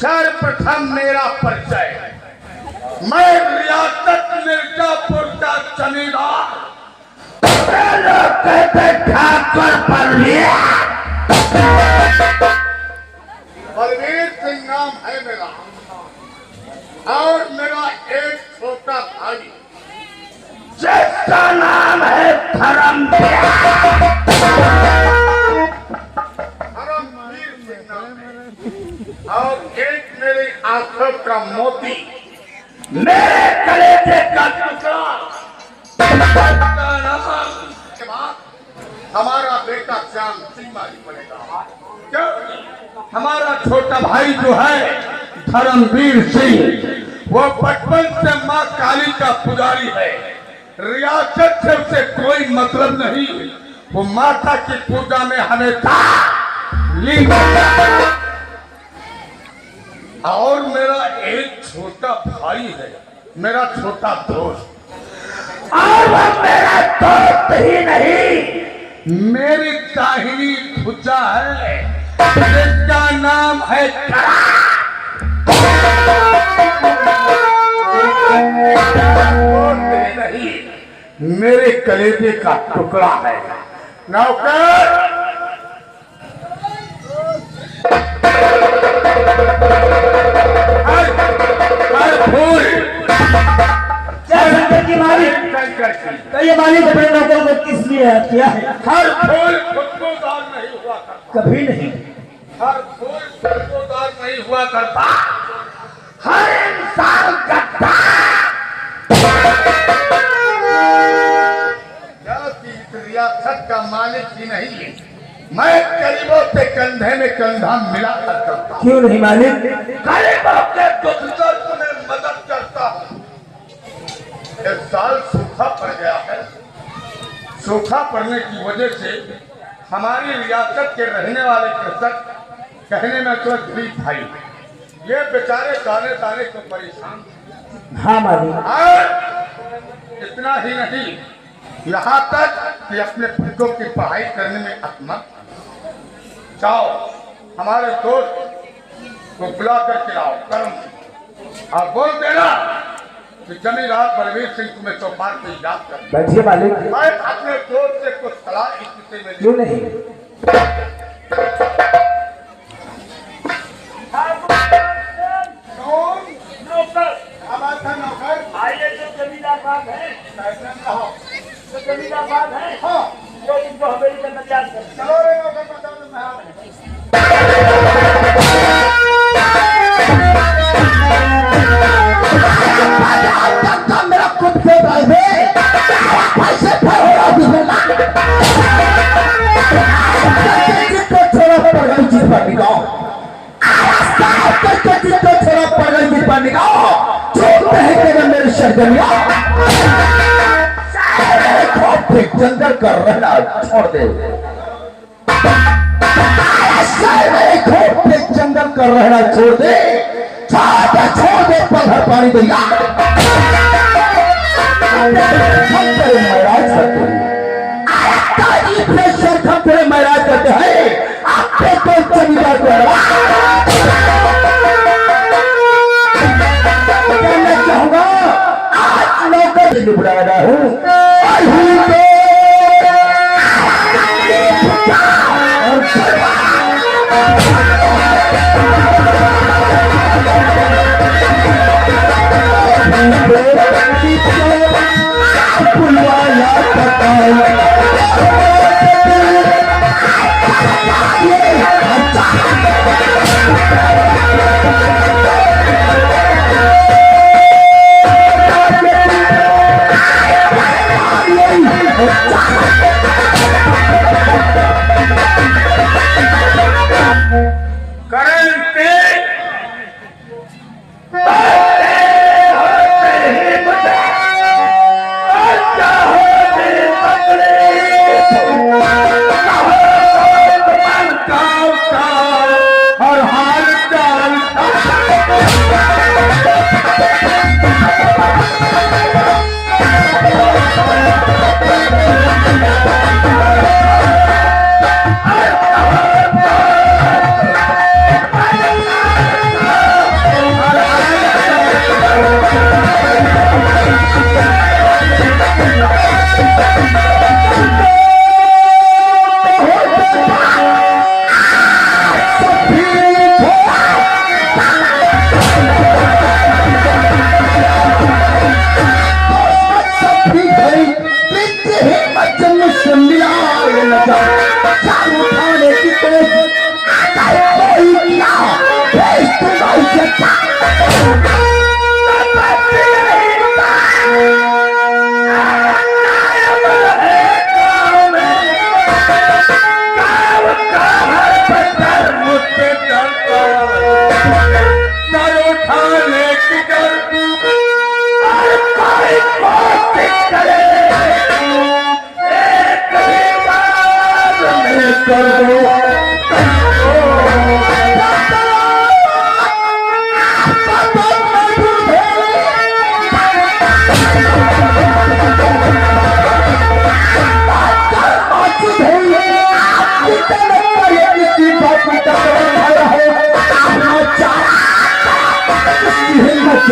सर्वप्रथम मेरा परिचय, मैं रियासत मिर्जापुर का जमींदार ठाकुर बलवीर सिंह नाम है मेरा, और मेरा एक छोटा भाई जिसका नाम है धर्मवीर सिंह नाम है, और एक मेरी आंखों का मोती, मेरे कलेजे का टुकड़ा। हमारा बेटा श्याम सिंह माली बनेगा, क्यों? हमारा छोटा भाई जो है धर्मवीर सिंह, वो बचपन से माँ काली का पुजारी है। रियासत से उसे कोई मतलब नहीं, वो माता की पूजा में हमेशा लीन। और मेरा एक छोटा भाई है, मेरा छोटा दोस्त, और वो मेरा दोस्त ही नहीं, मेरी दाहिनी भुजा है, जिसका नाम है नहीं, मेरे कलेजे का टुकड़ा है। नौकर फूल की मालिक, तो ये मालिक अपने नौकर को किस लिए किया है? हर फूल खुशबूदार नहीं हुआ करता, कभी नहीं। हर फूल खुशबूदार नहीं हुआ करता, हर इंसान गद्दा। रियासत का मालिक ही नहीं, मैं गरीबों के कंधे में कंधा मिला करता। क्यों नहीं मालिक? गरीबों के दुख दर्द में मदद करता हूँ। इस साल सूखा पड़ गया है, सूखा पड़ने की वजह से हमारी रियासत के रहने वाले कृषक कहने में तो गरीब भाई, ये बेचारे दाने दाने को परेशान। हाँ मालिक। और इतना ही नहीं, यहाँ तक कि अपने बच्चों की पढ़ाई करने में असमर्थ। जाओ हमारे दोस्त को बुला कर के लाओ कर्म, और बोल देना कि जमींदार बलवीर सिंह तुम्हें चौपाल पे याद कर। बैठिए मालिक। मैं अपने दोस्त से कुछ सलाह इस विषय में। क्यों नहीं? हमारा नौकर आइए, जो जमींदार साहब है, जो जमींदार साहब है, हाँ, जो इनको हवेली का इंतजार कर। चलो रे नौकर, बताओ तो मैं मेरा खुद से पैसे छोड़ा पड़ गई चीज पर निकाओ, छोड़ा पड़ गई चीज पर निकाओ, छोड़ते हैं मेरे शर्जनिया जंगल कर रहना छोड़ दे, जंगल कर रहना छोड़ दे, छोड़ दे, पत्थर पानी देगा। महाराज करते हैं आपके तो जमींदार को मैं चाहूंगा आज नौकर बुला रहा हूँ।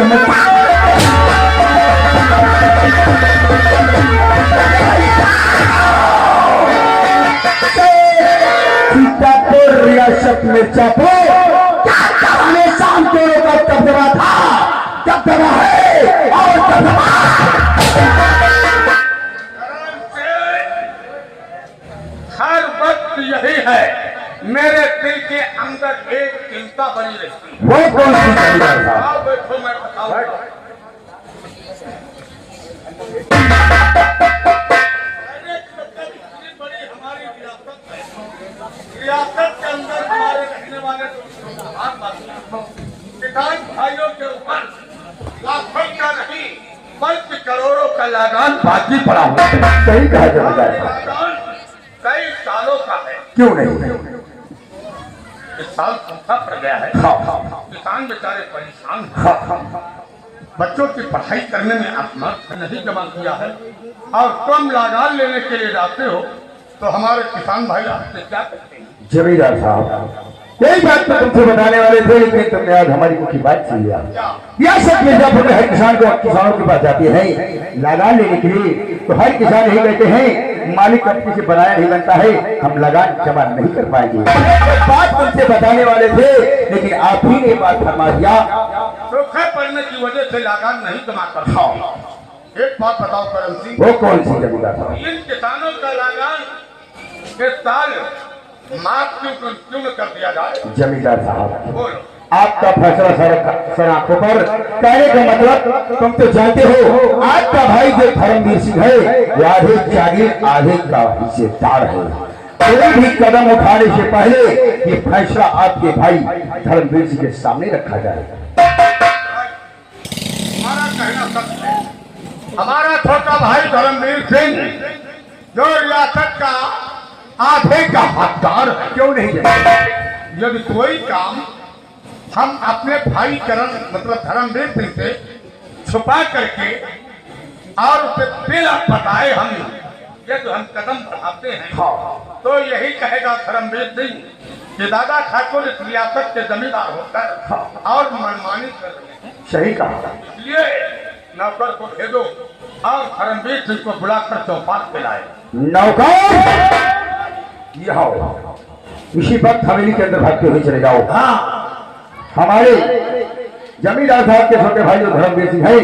चमका सीतापुर रियासत में चापो क्या शाम को का दबदबा था, दबदबा है और दबदबा। हर वक्त यही है, मेरे दिल के अंदर एक चिंता बनी रहती है। वो कौन सी चिंता था? आओ बैठो, मैं बताऊंगा। बड़ी हमारी रियासत के अंदर हमारे रहने वाले किसान भाइयों के ऊपर लाखों का नहीं बल्कि करोड़ों का लगान बाकी पड़ा हुआ है। सही कहा जमींदार साहब। लगान कई सालों का है। क्यों नहीं? इस साल सूखा पड़ गया है। किसान बेचारे परेशान हैं। बच्चों की पढ़ाई करने में आत्महत्या नहीं जमा किया है और कम लगान लेने के लिए जाते हो तो हमारे किसान भाई आपसे क्या करते हैं? जमींदार साहब यही बात तो तुमसे बताने वाले थे, लेकिन तुमने आज हमारी मुख्य बात छीन लिया। यह सब मिर्जापुर में हर किसान को किसानों के पास जाते हैं लगान लेने के लिए, तो हर किसान यही कहते हैं मालिक कंपनी से बनाया नहीं बनता है, हम लगान जमा नहीं कर पाएंगे। बात तुमसे बताने वाले थे, लेकिन आप ही ने बात फरमा दिया। सूखे पड़ने की वजह से लगान नहीं जमा कर पाओ। एक बात बताओ करम सिंह, वो कौन सी जमींदार साहब? इन किसानों का लगान इस साल माफ क्यों न कर दिया जाए? जमींदार साहब बोलो। आपका फैसला सर आंखों पर, कहने का मतलब तुम तो जानते हो आपका भाई जो धर्मवीर सिंह है वो आधे जागीर आधे का हिस्सेदार है। कोई भी कदम उठाने से पहले ये फैसला आपके भाई धर्मवीर सिंह के सामने रखा जाए। हमारा कहना सत्य है। हमारा छोटा भाई धर्मवीर सिंह जो रियासत का आधे का हकदार है। क्यों नहीं जाए? यदि कोई काम हम अपने भाई मतलब धर्मवीर सिंह से छुपा करके और उसे बिना बताए हम यदि हम कदम बढ़ाते हैं तो यही कहेगा धर्मवीर सिंह कि दादा ठाकुर इस रियासत के जमींदार होकर और मनमानी कर रहे हैं। सही कहा। इसलिए नौकर को भेजो और धर्मवीर सिंह को बुलाकर चौपाल पे लाए। नौकर इसी वक्त हवेली के अंदर भागते हुए चले जाओ। हमारे जमींदार साहब के छोटे भाई जो धर्मवीर सिंह है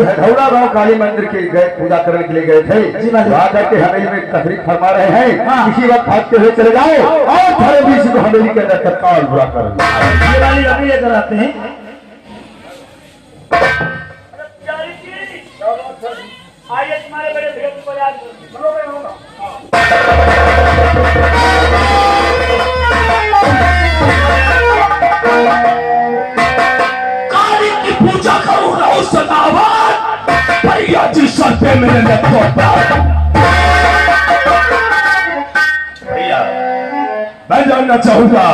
हथौड़ा गांव काली मंदिर के गए पूजा करने के लिए गए थे। वहां जाके हवेली में तकरीर फरमा रहे हैं। इसी वक्त भागते हुए चले जाओ और धर्मवीर सिंह को हवेली के अंदर तत्काल बुला कर लेकर आते हैं। आइए तुम्हारे बड़े भेद को याद काली की पूजा करूँ रहो सदावन भैया जी सर पे मेरे भैया मैं जानना चाहूंगा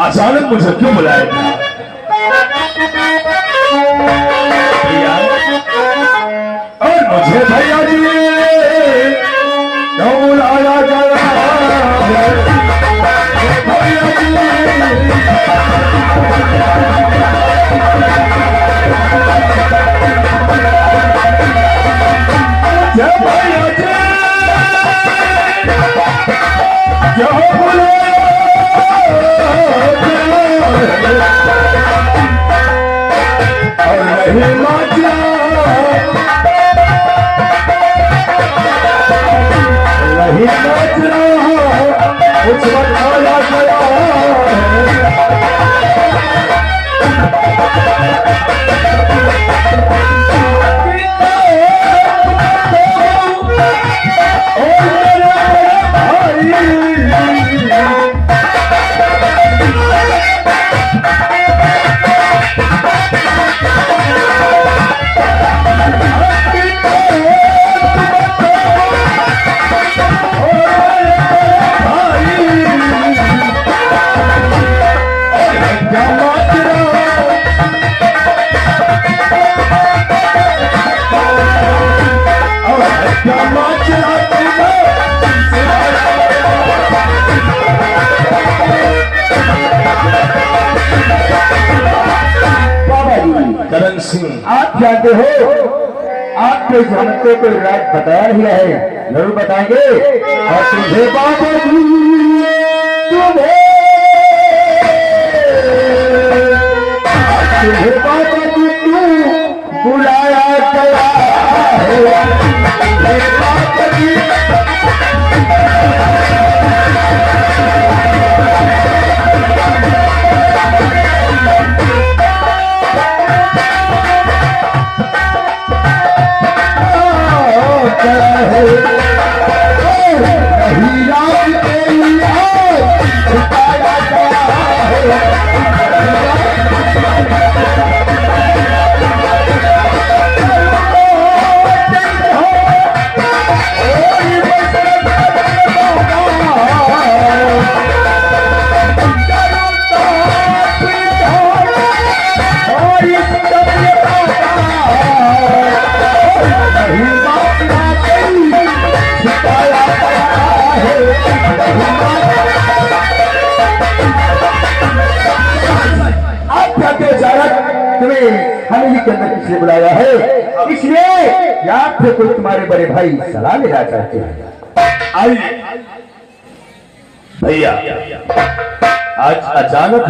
अचानक मुझे क्यों बुलाया गया? भैया और मुझे भैया जी क्यों बुलाया गया? भैया जी जय भैया जी क्यों बुलाया? और नहीं माचा नहीं नाचना कुछ बताया गया आप जानते हो आपके जन्म को कोई राज बताया नहीं है, जरूर बताएंगे। और तुम्हें बाबा जी तुम्हें बाबा जी तू बुलाया गया है, तुम्हें बाबा जी हमें के अंदर किसने बुलाया है, इसलिए या फिर कोई तुम्हारे बड़े भाई सलाह लेना चाहते हैं। आइए भैया, आज अचानक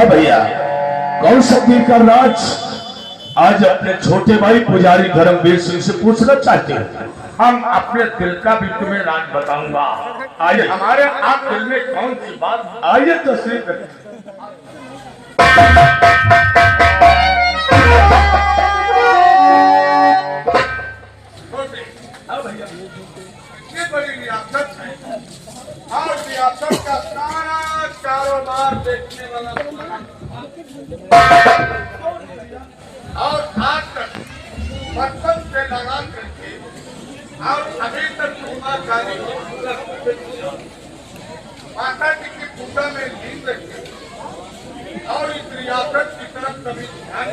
भैया कौन सा दिल का राज आज अपने छोटे भाई पुजारी धर्मवीर सिंह से पूछना चाहते हैं। हम अपने दिल का भी तुम्हें राज बताऊंगा। आइए हमारे आप दिल में कौन सी बात, आइए तस्वीर करते का सारा कारोबार देखने वाला और आज तक बचपन से लगा करके और अभी तक माता काली माता जी की पूजा में लीन रखी और इस रियासत की तरफ कभी ध्यान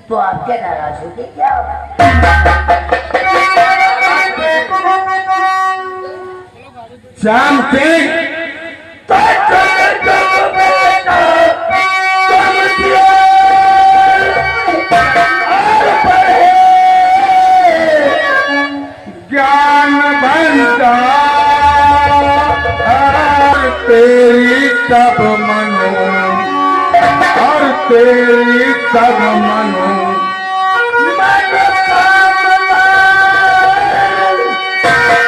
तो आप क्या नाराज होंगे क्या? श्याम सिंह सब मनो और तेरी सब मनो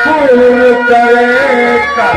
पूर्ण करेगा।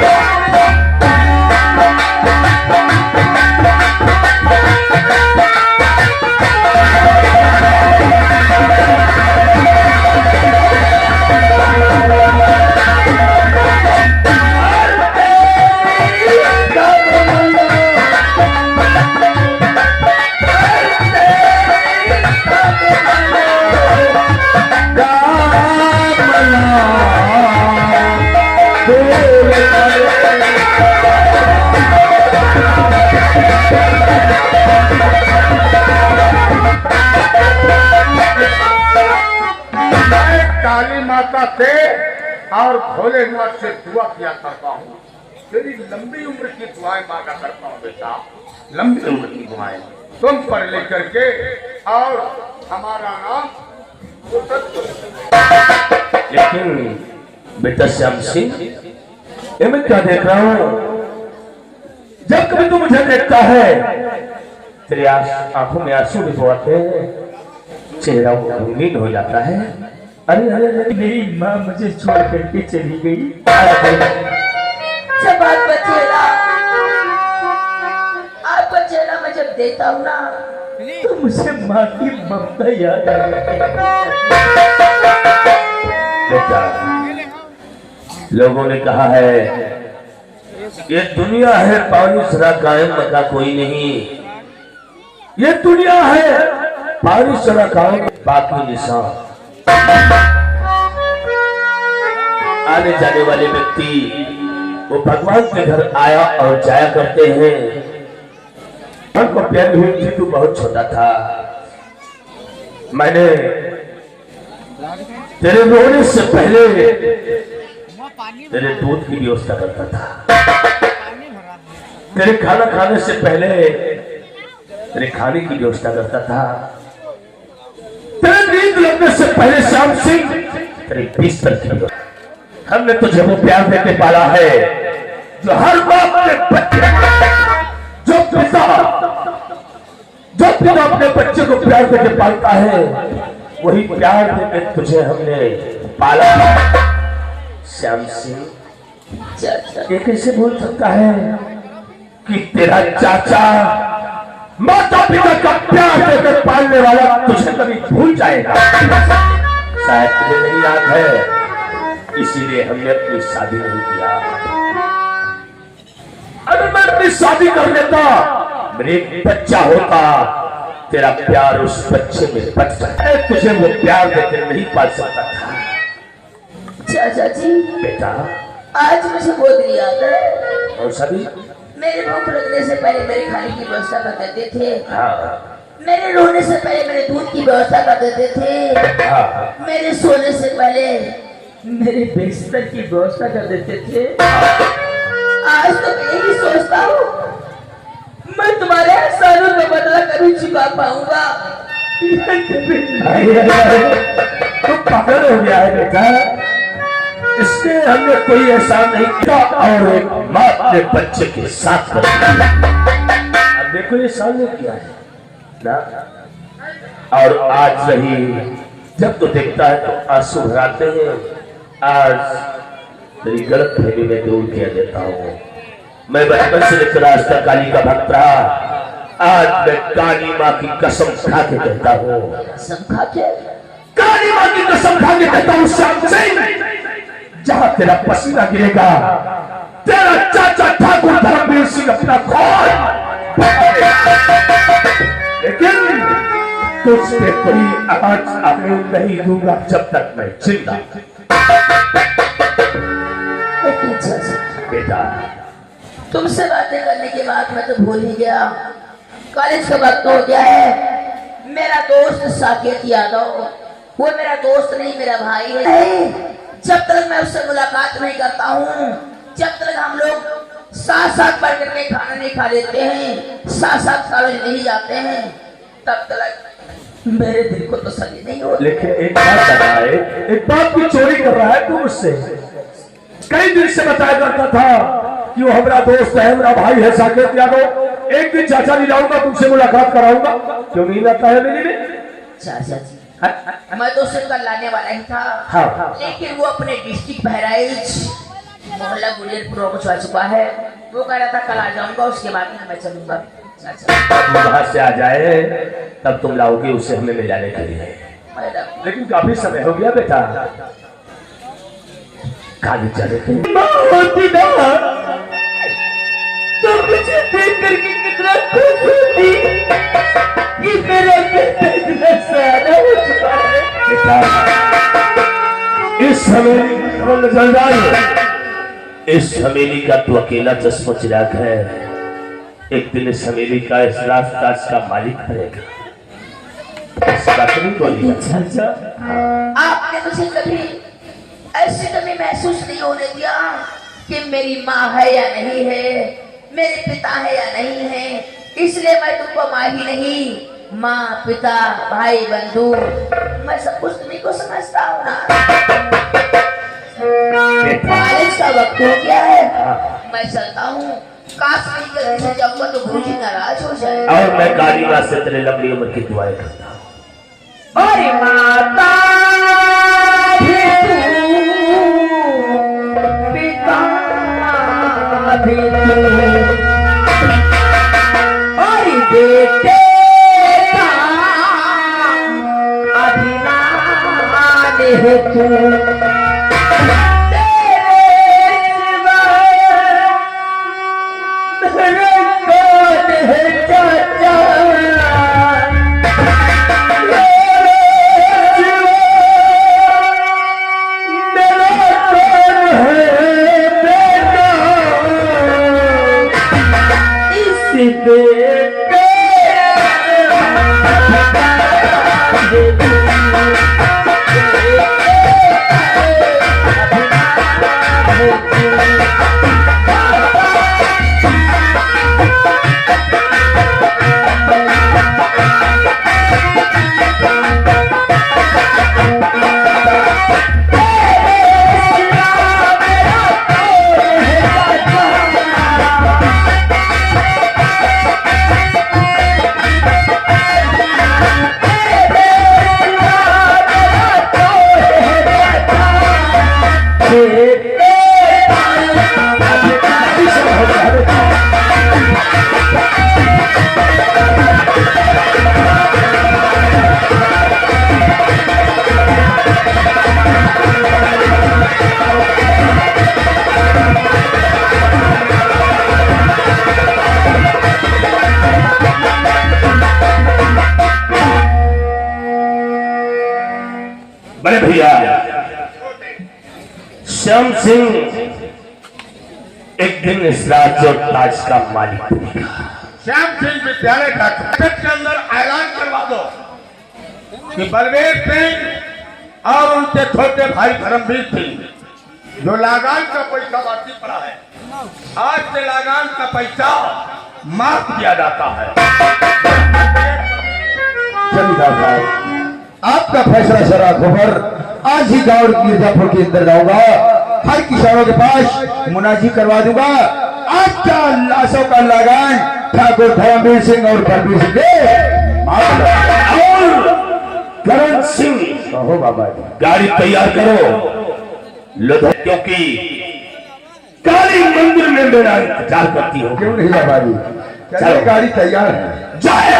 काली माता से और भोलेनाथ से दुआ किया करता हूँ, तेरी लंबी उम्र की दुआएं मांगा करता हूँ बेटा, लंबी उम्र की दुआएं तुम पर लेकर के और हमारा नाम। लेकिन बेटा श्याम सिंह, ये मैं क्या देख रहा हूँ? जब कभी तू मुझे देखता है तेरी आंखों में आंसू निकलते हैं, चेहरा रंगीन हो जाता है। अरे अरे अरे, मेरी माँ मुझे छोड़ करके चली गई। जब आपका चेहरा मैं जब देता हूँ ना, तो मुझे माँ की ममता याद आ जाती है। बेटा, लोगों ने कहा है ये दुनिया है पानी सरा कायम मका कोई नहीं, ये दुनिया है पानी सरा कायम बाकी निशान। आने जाने वाले व्यक्ति वो भगवान के घर आया और जाया करते हैं। हमको प्यार हुई थी, तू बहुत छोटा था, मैंने तेरे रोने से पहले तेरे दूध की व्यवस्था करता था, तेरे खाना खाने से पहले तेरे खाने की व्यवस्था करता था, तेरे नींद लगने से पहले श्याम सिंह तेरे बिस्तर की व्यवस्था। हमने तुझे वो प्यार देके पाला है जो हर बाप के बच्चे, जो पिता अपने बच्चे को प्यार देके पालता है, वही प्यार देके तुझे हमने पाला। श्याम सिंह, ये कैसे भूल सकता है कि तेरा चाचा माता पिता का प्यार देकर पालने वाला तुझे कभी भूल जाएगा? शायद तुझे नहीं याद है, इसीलिए हमने अपनी शादी नहीं किया। अगर मैं अपनी शादी कर लेता, मेरे एक बच्चा होता, तेरा प्यार उस बच्चे में बच जाए। तुझे वो प्यार देकर नहीं पाल सकता था। चाचा जी, बेटा, आज मुझे बहुत याद है। और सभी मेरे भूख लगने से पहले मेरे खाने की व्यवस्था कर देते थे, हाँ, मेरे रोने से पहले मेरे दूध की व्यवस्था कर देते थे, हाँ, मेरे सोने से पहले मेरे बिस्तर की व्यवस्था कर देते थे। आज तो मैं यही सोचता हूँ, मैं तुम्हारे एहसानों का बदला कभी चुका पाऊंगा। तो पागल हो गया है बेटा, इसके हमने कोई एहसान नहीं किया और एक माँ अपने बच्चे के साथ कर दिया। अब देखो ये सामने किया है ना, और आज रही जब तो देखता है तो आंसू भराते हैं। आज तेरी गलत फहमी में दूर किया देता हूँ। मैं बचपन से लेकर आज तक काली का भक्त रहा, आज मैं काली माँ की कसम खा के कहता हूँ, कसम खा के, काली माँ की कसम खा के कहता हूँ श्याम सिंह, जहां तेरा पसीना गिरेगा, तेरा चाचा ठाकुर धर्मवीर सिंह अपना खून, लेकिन तुझसे कोई आज आगे नहीं दूंगा जब तक मैं जिंदा। बेटा, तुमसे बातें करने के बाद मैं तो भूल ही गया, कॉलेज का वक्त हो गया है। मेरा दोस्त साकेत यादव, वो मेरा दोस्त नहीं मेरा भाई है। जब तक मैं उससे मुलाकात नहीं करता हूँ, जब तक हम लोग साथ साथ पढ़ करके खाना नहीं खा लेते हैं, साथ साथ कॉलेज नहीं जाते हैं, तब तक मेरे दिल को तो सही नहीं हो। लेकिन एक बात बता है, एक बात की चोरी कर रहा है तू मुझसे। कई दिन से बताया करता था कि वो हमारा दोस्त है, मेरा भाई है साकेत यादव। एक दिन चाचा नहीं जाऊंगा, तुमसे मुलाकात कराऊंगा। क्यों नहीं लाता है मेरी में? चाचा जी, मैं तो उसे कल लाने वाला ही था। हाँ। लेकिन वो अपने डिस्ट्रिक्ट बहराइच मोहल्ला गुलेरपुर को जा चुका है। वो कह रहा था कल आ जाऊंगा, उसके बाद में मैं चलूंगा। वहां से आ जाए तब तुम लाओगे उसे हमें ले जाने के लिए। लेकिन काफी समय हो गया बेटा, खाली चले थे। तो मुझे देख करके कितना खुश होती कि मेरा बेटा इतना सारा हो चुका है। इस इस हवेली का तो अकेला चश्मा चिराग है। एक दिन इस हवेली का इस रास्ता का मालिक बनेगा। आपने मुझे कभी ऐसी कभी महसूस नहीं होने दिया कि मेरी माँ है या नहीं है, मेरे पिता है या नहीं है। इसलिए मैं तुमको माँ ही नहीं, माँ, पिता, भाई, बंधु, मैं सब कुछ तुम्हीं को समझता हूँ ना। कॉलेज का वक्त हो गया है, मैं चलता हूँ। काश नहीं जल्दी से जाऊंगा तो गुरुजी नाराज हो जाए। और मैं कालीमा से तेरे लंबी उम्र की दुआएं करता हूँ। अरे माता भी तू, पिता भी तू, और बेटे का अभिमान है तू। बड़े भैया श्याम सिंह एक दिन इस राज्य और ताज का मालिक बनेगा। श्याम सिंह विद्यालय का के अंदर ऐलान करवा दो कि बलवीर सिंह और उनके छोटे भाई धर्मवीर सिंह जो लागान का पैसा बाकी पड़ा है, आज से लागान का पैसा माफ किया जाता है। जमींदार साहब, आपका फैसला सरा खबर आज ही गांव मिर्जापुर के अंदर जाऊंगा, हर किसानों के पास मुनाजी करवा दूंगा। आज का लाशों का लगान ठाकुर धर्मवीर सिंह और बलवीर सिंह और करण सिंह, कहो बाबा जी, गाड़ी तैयार करो लुधियाना, क्योंकि काली मंदिर में मेरा इंतजार करती हो। क्यों नहीं बाबा जी, चलो गाड़ी तैयार है, जाए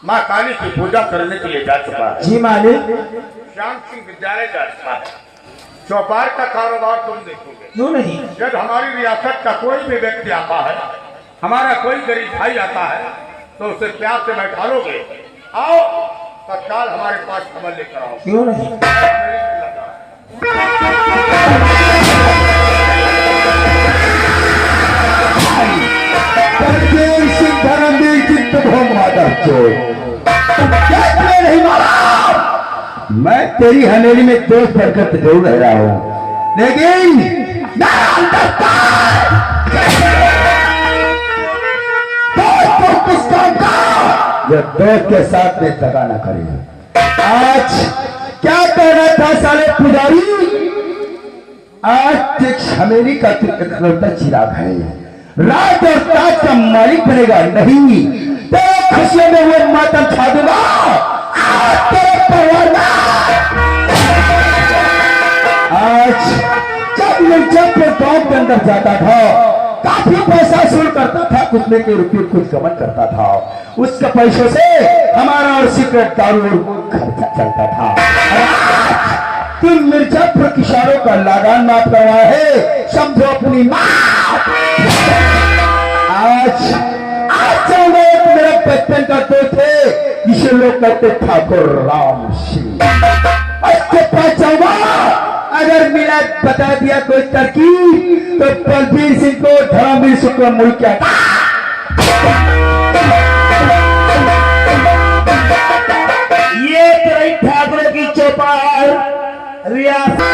माँ काली की पूजा करने के लिए जा चुका है। जी मालिक। श्याम सिंह विद्यालय जा चुका है। चौपार का कारोबार तुम देखोगे। क्यों नहीं? जब हमारी रियासत का कोई भी व्यक्ति आता है, हमारा कोई गरीब भाई आता है, तो उसे प्यार से बैठा लोगे। आओ तत्काल हमारे पास खबर लेकर आओ। क्यों नहीं? मैं तेरी हवेली में दोस्त बरकत जरूर रह रहा हूँ, लेकिन जो दोस्त के साथ में दगा ना करे। आज क्या कहना था साले पुजारी, आज एक हमेली का इकलौता चिराग है, राज और ताज का मालिक बनेगा नहीं, तेरे खुशियों में वो मातम छा दूंगा आज तेरे परिवार में। आज जब मिर्जापुर गांव के अंदर जाता था, काफी पैसा वसूल करता था, कुछ में के रुपये कुछ गमन करता था, उसके पैसों से हमारा और सीक्रेट दारू खर्चा चलता था। तुम मिर्जापुर किसानों का लागान माफ करवा है, समझो अपनी माँ। आज एक मेरा बचपन का दोस्त है जिसे लोग कहते ठाकुर राम सिंह, उसके पास जाऊंगा, अगर मिला बता दिया कोई तरकीब तो बलबीर सिंह को धर्मवीर सिंह को मुल्क क्या। ये तेरी ठाकुर की चौपाल रियासत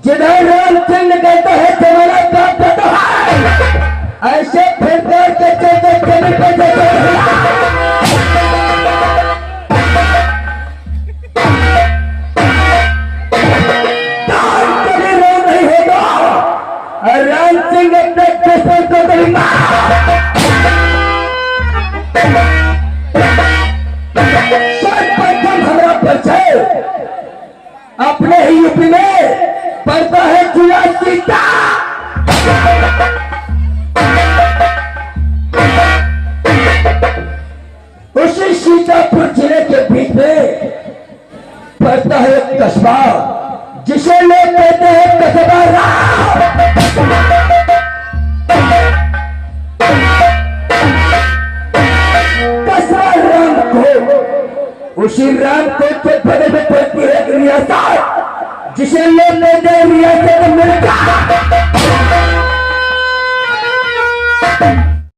जिधर राम सिंह निकलता है तुम्हारा काम करता है, ऐसे फिर के चलते चलने पे कभी रोग नहीं होगा, और राम सिंह अपने दुश्मन को कभी सर्वप्रथम हमारा परिचय अपने ही यूपी में पड़ता है जिला सीता। उसी सीतापुर जिले के बीच में पड़ता है एक कस्बा जिसे लोग कहते हैं कस्बा राम। कस्बा राम को उसी राम को के बड़े में पड़ती है एक रियासत जिसे लोग कहते हैं रियासत मिर्जा।